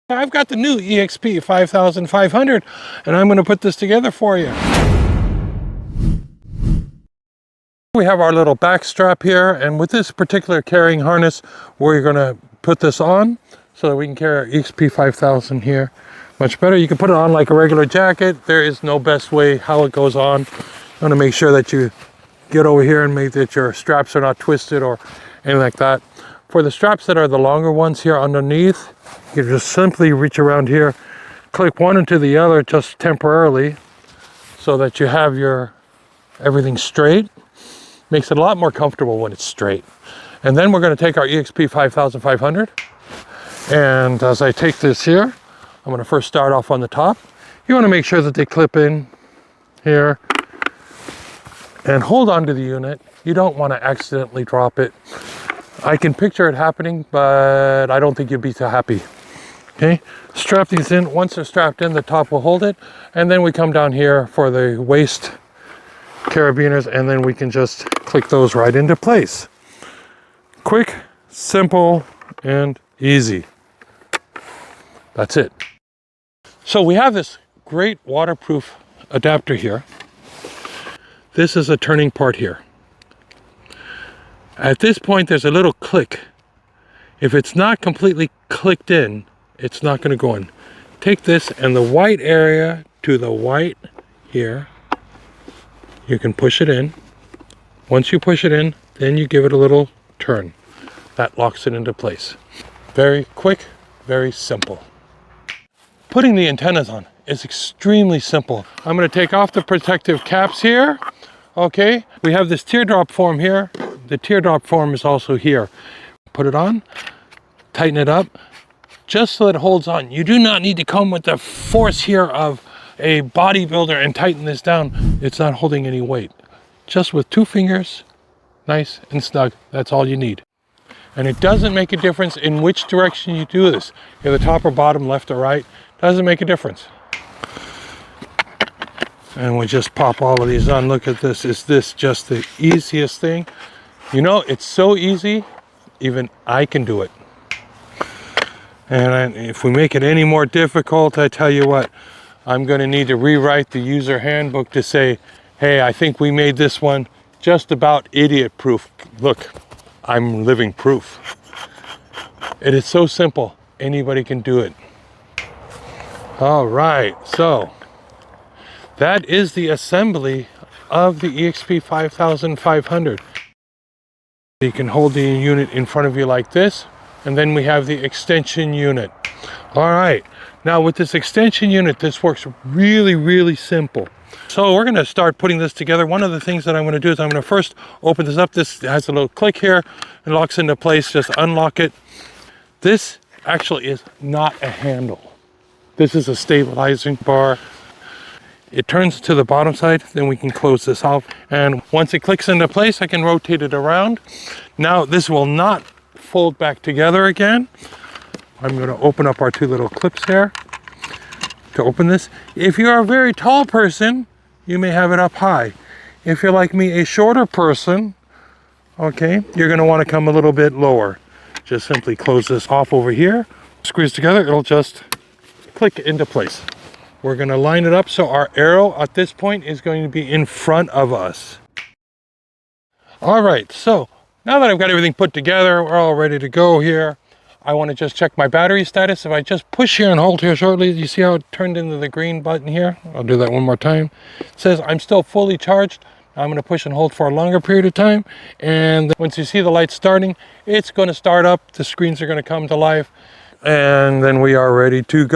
I've got the new eXp 5500 and I'm going to put this together for you. We have our little back strap here, and with this particular carrying harness we're going to put this on so that we can carry our eXp 5000 here much better. You can put it on like a regular jacket. There is no best way how it goes on. You want to make sure that you get over here and make that your straps are not twisted or anything like that. For the straps that are the longer ones here underneath, you just simply reach around here, click one into the other just temporarily so that you have your everything straight. Makes it a lot more comfortable when it's straight. And then we're going to take our eXp 5500, and as I take this here, I'm going to first start off on the top. You want to make sure that they clip in here and hold on to the unit. You don't want to accidentally drop it. I can picture it happening, but I don't think you'd be too happy. Okay, strap these in. Once they're strapped in, the top will hold it, and then we come down here for the waist carabiners, and then we can just click those right into place. Quick, simple, and easy. That's it. So we have this great waterproof adapter here. This is a turning part here. At this point, there's a little click. If it's not completely clicked in, it's not going to go in. Take this and the white area to the white here. You can push it in. Once you push it in, then you give it a little turn. That locks it into place. Very quick, very simple. Putting the antennas on is extremely simple. I'm going to take off the protective caps here. Okay, we have this teardrop form here. The teardrop form is also here. Put it on, tighten it up, just so it holds on. You do not need to come with the force here of a bodybuilder and tighten this down. It's not holding any weight. Just with 2 fingers, nice and snug, that's all you need. And it doesn't make a difference in which direction you do this. You're the top or bottom, left or right, doesn't make a difference. And we just pop all of these on. Look at this. Is this just the easiest thing? You know, it's so easy, even I can do it. And if we make it any more difficult, I tell you what, I'm going to need to rewrite the user handbook to say, hey, I think we made this one just about idiot proof. Look, I'm living proof. It is so simple, anybody can do it. All right, so that is the assembly of the eXp 5500. You can hold the unit in front of you like this, and then we have the extension unit. All right, now with this extension unit, this works really, really simple. So we're going to start putting this together. One of the things that I'm going to do is I'm going to first open this up. This has a little click here and locks into place. Just unlock it. This actually is not a handle. This is a stabilizing bar. It turns to the bottom side, then we can close this off. And once it clicks into place, I can rotate it around. Now this will not fold back together again. I'm going to open up our 2 little clips here to open this. If you're a very tall person, you may have it up high. If you're like me, a shorter person, okay, you're going to want to come a little bit lower. Just simply close this off over here, squeeze together, it'll just click into place. We're going to line it up so our arrow at this point is going to be in front of us. All right, so now that I've got everything put together, we're all ready to go here. I want to just check my battery status. If I just push here and hold here shortly, you see how it turned into the green button here? I'll do that one more time. It says I'm still fully charged. I'm going to push and hold for a longer period of time. And once you see the lights starting, it's going to start up. The screens are going to come to life. And then we are ready to go.